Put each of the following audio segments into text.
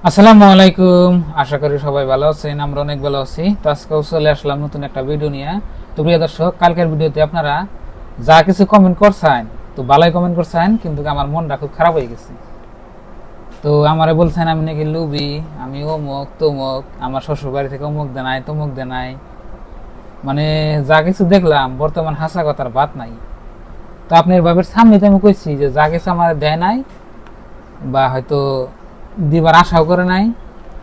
আসসালামু আলাইকুম, আশা করি সবাই ভালো আছেন। আমরা অনেক ভালো আছি। তো আজকেও চলে আসলাম নতুন একটা ভিডিও নিয়ে। তো প্রিয় দর্শক, কালকের ভিডিওতে আপনারা যা কিছু কমেন্ট করছেন, তো ভালোই কমেন্ট করছেন, কিন্তু আমার মনটা খুব খারাপ হয়ে গেছে। তো আমারে বলছেন আমি নাকি লুবি, আমি অমুক তমুক, আমার শ্বশুর বাড়ি থেকে অমুক দেনাই তমুক দেনাই, মানে যা কিছু দেখলাম বর্তমান হাসা কথার বাদ নাই। তো আপনার বাবার সামনে তো আমি কইছি যে যা কিছু আমার দেয় নাই বা হয়তো দিবার আশাও করে নাই,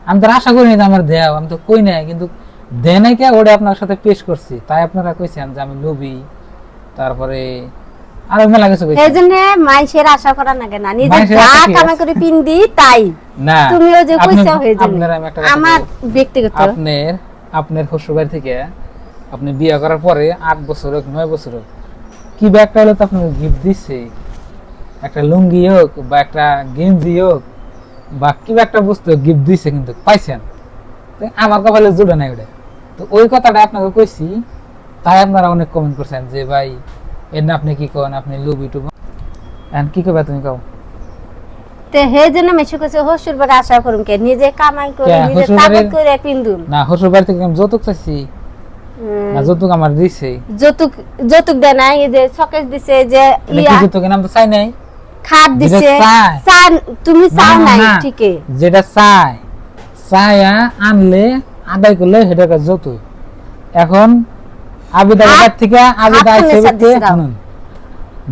আমি তো আশা করি না আমার দেয়া, আমি তো কই নাই, কিন্তু দেয় নাই কে ওটা আপনার সাথে পেশ করছি, তাই আপনারা কইছেন যে আমি লোভী, তারপরে আরো মেলা কিছু কইছেন। এইজন্য মাইশের আশা করা না কেন, নিজে যা কামে করে পিন্দি তাই না, তুমিও যে কইছো হয়ে যাবে। আপনারা আমি একটা কথা আমার ব্যক্তিগত আপনার শ্বশুর বাড়ি থেকে আপনি বিয়ে করার পরে 8 বছর হোক 9 বছর হোক, কি বা একটা হলো তো আপনাকে গিফট দিচ্ছে, একটা লুঙ্গি হোক বা একটা গেঞ্জি হোক বা কি একটা বস্তু গিফট দিছে, কিন্তু পাইছেন আমার কপালে জুড়ে নাই ওটা। তো ওই কথাটা আপনাকে কইছি, তাই আপনারা অনেক কমেন্ট করছেন যে ভাই এর না আপনি কি করেন, আপনি লুবি টুবি, এখন কি করবে তুমি কও? তে হে জন্য মেশো কইছে শ্বশুর বাড়ি আশা করুম কে, নিজে কামাই করে নিজে তাকত করে পিন্দুম না। শ্বশুর বাড়ি থেকে আমি যৌতুক চাইছি না, যৌতুক আমার দিছে। যৌতুক যৌতুক দেয় নাই, এই যে শকেস দিছে, যে ইয়া যৌতুকের নাম তো চাই নাই, খাট দিছে, চান তুমি চাও নাই ঠিকই, যেটা চায়া আনলে আদায় করলে সেটা যৌতুক। এখন আবিদার থেকে আবিদা আইছে শুনুন,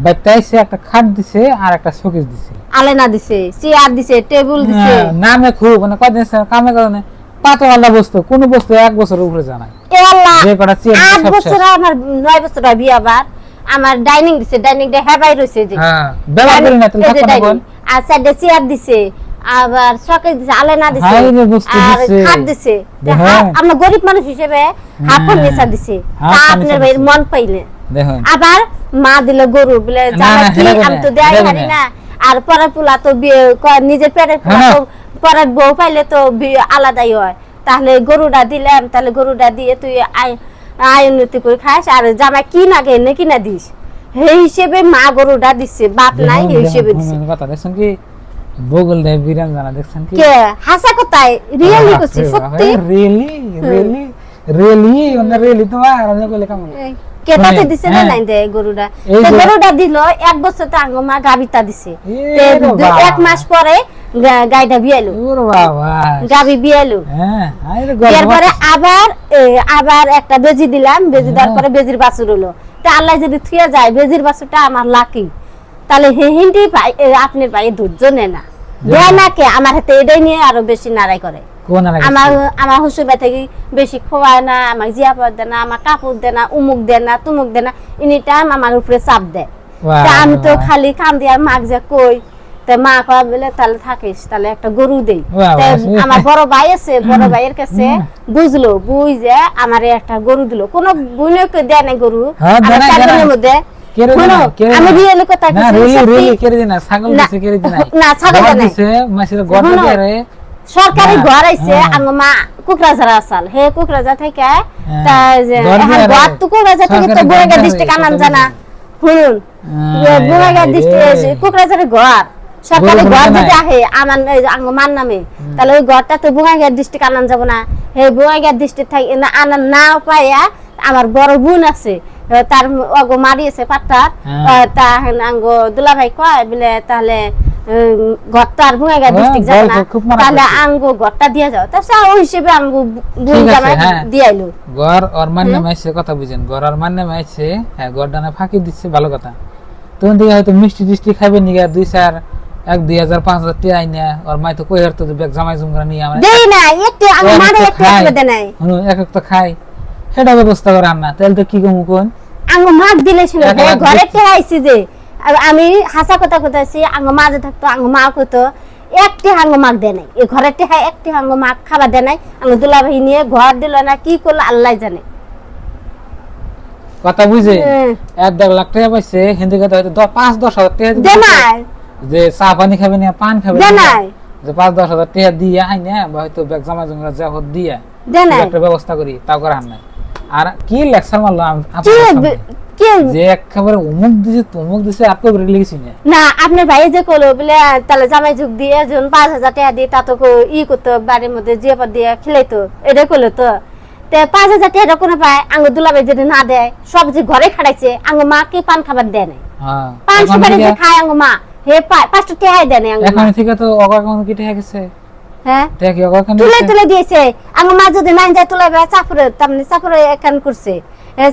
বাইতাইছে একটা খাট দিছে আর একটা শোকেস দিছে, আলেনা দিছে, চেয়ার দিছে, টেবিল দিছে, নামে খুব মানে কয়দিন কামে কারণে পাতওয়ালা বস্তু, কোন বস্তু 1 বছরের উপরে জানাই এ আল্লাহ যে কটা চেয়ার 8 বছর আমার 9 বছর বিয়া বার আমার ডাইনিং দিছে, ডাইনিং ডে হেবাই রইছে যে হ্যাঁ ব্যবহার করি না, তাহলে থাকতো না কোন। আর সাইডে চেয়ার দিছে, আবার শকেস দিছে, আলেনা দিছে, আর খাট দিছে। আমরা গরিব মানুষ হিসেবে হাফ ফার্নিচার দিছে, তা আপনার ভাইয়ের মন পাইলে দেখুন। আবার মা দিল গরু বলে জানা কি, আমি তো দেই জানি না। আর পরের পোলা তো নিজের পেটের পোলা তো পরের বউ পাইলে তো আলাদাই হয়, তাহলে গরুটা দিলাম, তাহলে গরুটা দিয়ে তুই আয় উন্নতি করে খাস, আর জামাই কি না গেলে কিনা দিস, সেই হিসেবে মা গরুটা দিচ্ছে, বাপ নাই এই হিসেবে দিচ্ছে। কথা দেখছেন কি বগল দেয় বিরাম জানা, দেখছেন কি কে হাসা কথাই রিয়েলি কইছি, সত্যি রিয়েলি রিয়েলি রিয়েলি ওনা রিয়েলি তোমার আমি কইলে কেমন কেটাতে দিছে না নাই দে গরুটা, তো গরুটা দিল 1 বছর তো আঙ্গ মা গাবিতা দিছে, 1 মাস পরে গাইটা বিয়ালো। ওরে বাবা, গাবি বিয়ালো। হ্যাঁ এরপরে আবার একটা বেজি দিলাম, বেজি দেওয়ার পরে বেজির বাছুর হলো। তা আল্লাহ যদি থুয়া যায় বেজির বাছুরটা আমার লাকি, তাহলে হিন্দি ভাই আপনার ভাই ধৈর্য নেয় না, দেয় না কে আমার হাতে এটাই নিয়ে আরো বেশি নারাই করে। আমার শ্বশুর বাড়ি থেকে বেশি খোয়ায় না, আমার জিয়াপদ দেয় না, আমার কাপড় দেয় না, উমুক দেয় না তুমুক দেয় না, এনি টাইম আমার উপরে চাপ দেয়। তা আমি তো খালি কান দিয়ে মাক যে কই, তা মা কয় বলে তাহলে থাকিস, তাহলে একটা গরু দেই। আমার বড় ভাই আছে, বড় ভাইয়ের কাছে বুঝলো, বুঝে আমার একটা গরু দিল। কোন বোনকে দেয় না গরু, আমার 4 জনের মধ্যে আমি রিয়েলি কথা সরকারি ঘর আইছে আঙ্গ মা কুকরাঝার আসাল, হে কুকরাঝার থেকে ঘর তো কুকরাঝার থেকে তো বুড়াগা ডিস্ট্রিক্ট আনাম জানা, শুনুন বুড়াগা ডিস্ট্রিক্ট কুকরাঝারের ঘর সরকারি ঘর যদি আহে আমার আঙ্গ মার নামে, তাহলে ওই ঘরটা তো বুড়াগা ডিস্ট্রিক্ট আনাম যাব না। হে বুড়াগা ডিস্ট্রিক্ট থেকে আনার না পাইয়া আমার বড় বোন আছে, তার অগো মারিয়েছে পাট্টার, তা আঙ্গ দুলা ভাই কয় বলে তাহলে ঘরটা আর বুঙাইগাঁ ডিস্ট্রিক্ট যাবে না, তাহলে আঙ্গো ঘরটা দিয়া যাও। তা ওই হিসেবে আঙ্গো বুন জামাই দিয়াইলো। ঘর ওর মানে মাইছে কথা বুঝেন, ঘর আর মানে মাইছে, হ্যাঁ ঘর ডানা ফাঁকি দিচ্ছে, ভালো কথা। তখন থেকে হয়তো মিষ্টি টিষ্টি খাবে নিগা 2-4 1-2,000 5,000 টাকা আইনা ওর মাই তো কই হারতো ব্যাগ জামাই জুমরা নিয়ে আমরা দেই না, একটু আঙ্গ মারে একটু দেয় নাই, এক এক তো খাই, সেটা ব্যবস্থা করে আন না, তাহলে তো কি কমু কোন আঙ্গ মাক দিলে ছিল ঘরে টেহা আইছি যে আমি হাসা কথা কইতাছি, আঙ্গ মা যে থাকতো আঙ্গ মা কইতো একটি হাঙ্গ মাক দেয় নাই, এই ঘরে টেহা একটি হাঙ্গ মাক খাবার দেয় নাই, আঙ্গ দুলা ভাই নিয়ে ঘর দিল না, কি করলো আল্লাহ জানে। কথা বুঝে 1-1.5 লাখ টাকা পাইছে, হিন্দি কথা হয়তো 5-10 হাজার টাকা দেয় নাই, যে চা পানি খাবে না পান খাবে দেয় নাই, যে 5-10 হাজার টাকা দিয়ে আইনা বা হয়তো ব্যাগ জামা জুমরা যা হত দিয়া দেয় নাই, একটা ব্যবস্থা করি তাও করে আন নাই। আর কি লেকচার মারলাম কি যে একেবারে অমুক দিছে তমুক দিছে আর কই বেরে লিখছি না না আপনার ভাই যে কইলো বলে তাহলে জামাই যুগ দিয়ে জন 5000 টাকা দিয়ে তা তো ই করতে বাড়ির মধ্যে জিয়াপা দিয়ে খেলাইতো এটা কইলো তো তে 5000 টাকা কোন পায় আঙ্গ দুলাভাই যদি না দেয় সবজি ঘরে খাড়াইছে আঙ্গ মা কি পান খাবার দেয় নাই হ্যাঁ পান সুপারি যে খায় আঙ্গ মা হে 5টা টাকা দেয় নাই আঙ্গ মা এখন থেকে তো অগা কোন কি টাকা গেছে হ্যাঁ টাকা অগা কোন তুলে দিয়েছে আঙ্গ মা যদি নাই যায় তুলে চাপরে তামনে চাপরে একান করছে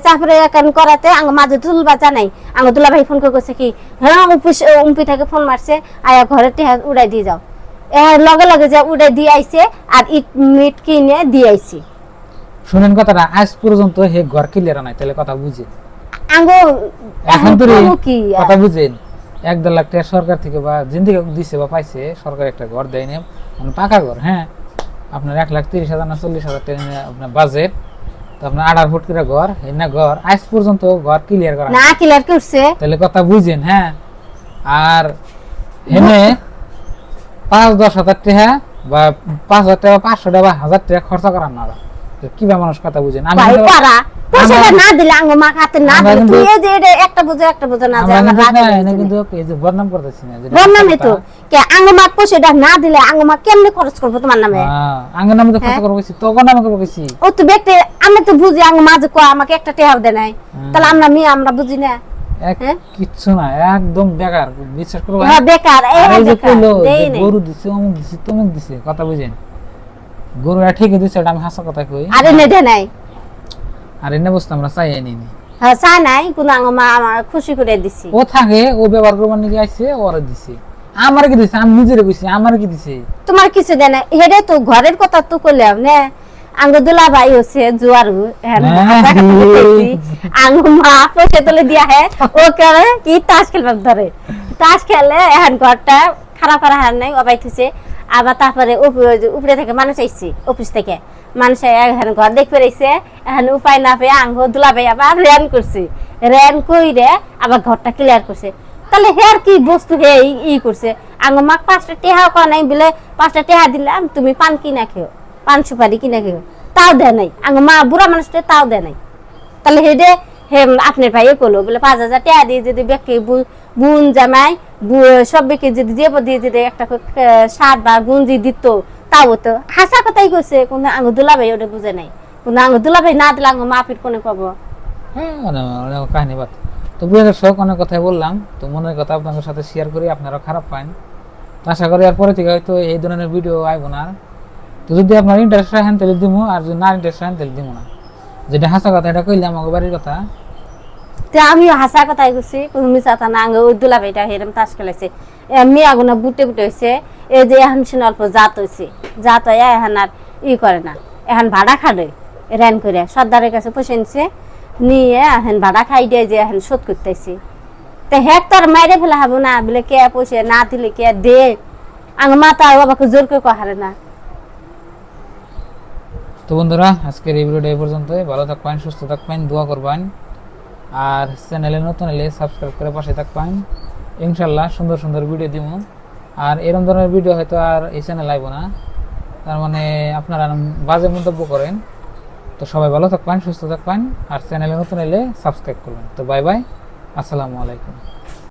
চাপরে একান করাতে আঙ্গ মা যদি তুলবা জানাই আঙ্গ দুলাভাই ফোন করে কইছে কি হ্যাঁ উম্পি থেকে ফোন মারছে আয়া ঘরে টাকা উড়াই দিয়ে যাও লগে লগে যে উড়াই দিয়ে আইছে আর ইট মিট কিনে দিয়ে আইছি শুনেন কথাটা আজ পর্যন্ত হে ঘর ক্লিয়ার নাই তাহলে কথা বুঝে আঙ্গো এখন তো কি কথা বুঝেন 1.5 লাখ টাকা সরকার থেকে বা জিন্দিগি দিছে বা পাইছে সরকার একটা ঘর দেয় না মানে পাকা ঘর হ্যাঁ আপনার 1,30,000 না 40,000 টাকা আপনার বাজেট তো আপনার 18 ফুট করে ঘর না ঘর আজ পর্যন্ত ঘর ক্লিয়ার করা না ক্লিয়ার করছে তাহলে কথা বুঝেন হ্যাঁ আর হেনে 5-10 হাজার টাকা বা 5,000 টাকা 500 টাকা বা 1000 টাকা খরচ করার না কিবা মানুষ কথা বুঝেন আমি ভাই পারা পয়সাটা না দিলে আঙ্গ মা হাতে না দিলে তুই এই যে এটা একটা বুঝে না যায় আমার রাগ না কিন্তু এই যে বদনাম করতেছি না বদনামে তো কে আঙ্গ মা পয়সাটা না দিলে আঙ্গ মা কেমনে খরচ করব তোমার নামে হ্যাঁ আঙ্গ নামে তো খরচ করব কইছি তখন নামে করব কইছি ও তো ব্যক্তি আমি তো বুঝি আঙ্গ মা যে কয় আমাকে একটা টাকা দেয় নাই তাহলে আমরা বুঝি না কিচ্ছু না একদম বেকার বিশ্বাস করো হ্যাঁ বেকার এই যে কইলো গরু দিছে অমুক দিছে তমুক দিছে কথা বুঝেন গরু ঠিকই দিছে এটা আমি হাসা কথা কই আরে নেডে নাই আরে না বুঝতাম আমরা চাই আনি নি হ্যাঁ চা নাই কোন আঙ্গ মা আমার খুশি করে দিছি ও থাকে ও ব্যবহার করবার নিয়ে আইছে ওরে দিছে আমার কি দিছে আমি নিজেরে কইছি আমার কি দিছে তোমার কিছু দেয় না হেডে তো ঘরের কথা তো কইলাম না আঙ্গ দুলা ভাই হচ্ছে জুয়ারু আঙ্গ মা পয়সা তুলে দিয়া হে ও করে কি তাস খেলবার ধরে তাস খেলে এখন ঘরটা খারাপ করা হার নাই অবাই থুছে আবার তারপরে উপরে থেকে মানুষ আইছে অফিস থেকে মানুষ এখন ঘর দেখতে রয়েছে এখন উপায় না পেয়ে আঙ্গ দুলা ভাই আবার রেন করছে রেন কইরে আবার ঘরটা ক্লিয়ার করছে তাহলে হের কি বস্তু হে ই করছে আঙ্গ মা 5টা টাকা কয় নাই বলে 5টা টাকা দিলাম তুমি পান কিনা খেও পান সুপারি কিনা খেও তাও দেয় নাই আঙ্গ মা বুড়া মানুষটা তাও দেয় নাই তাহলে হেডে হে আপনার ভাইয়ে কলো বলে 5,000 টাকা দিয়ে যদি বেকে বুন জামাই সব বেকে যদি দিয়ে যদি একটা শার্ট বা গুঞ্জি দিত তাও তো হাসা কথাই কইছে কোন আঙ্গ দুলা ভাই ওটা বুঝে নাই কোন আঙ্গ দুলা ভাই না দিলে আঙ্গ মাফির কোনে পাবো হ্যাঁ কাহিনী বাত তো বুঝে দর্শক অনেক কথাই বললাম তো মনের কথা আপনাদের সাথে শেয়ার করি আপনারা খারাপ পান আশা করি আর পরে থেকে হয়তো এই ধরনের ভিডিও আইব না তো যদি আপনার ইন্টারেস্ট রাখেন তাহলে দিব আর যদি না ইন্টারেস্ট রাখেন তাহলে দিব না যেটা হাসা কথা এটা কইলাম আমার বাড়ির কথা তো আমিও হাসা কথাই কইছি কোন মিছাতা না আঙ্গ ওই দুলা ভাইটা হেরম তাস খেলাইছে মেয়ে আগুনা বুটে হয়েছে এই যে এখন শুনে অল্প জাত হয়েছে জাত হয় এখন আর ই করে না এখন ভাড়া খাড়ে রেন করে সর্দারের কাছে পয়সা নিছে নিয়ে এখন ভাড়া খাই দিয়ে যে এখন শোধ করতেছি তো হেক তো আর মাইরে ফেলা হবো না বলে কে পয়সা না দিলে কে দে আঙ্গ মাতা বাবাকে জোর করে কহারে না তো বন্ধুরা আজকের এই ভিডিওটা এই পর্যন্তই ভালো থাকবেন সুস্থ থাকবেন দোয়া করবেন আর চ্যানেলে নতুন হলে সাবস্ক্রাইব করে পাশে থাকবেন ইনশাল্লাহ সুন্দর সুন্দর ভিডিও দিব আর এরকম ধরনের ভিডিও হয়তো আর এই চ্যানেল আইব না তার মানে আপনারা বাজে মন্তব্য করেন তো সবাই ভালো থাকবেন সুস্থ থাকবেন আর চ্যানেলে নতুন হলে সাবস্ক্রাইব করবেন তো বাই বাই আসসালামু আলাইকুম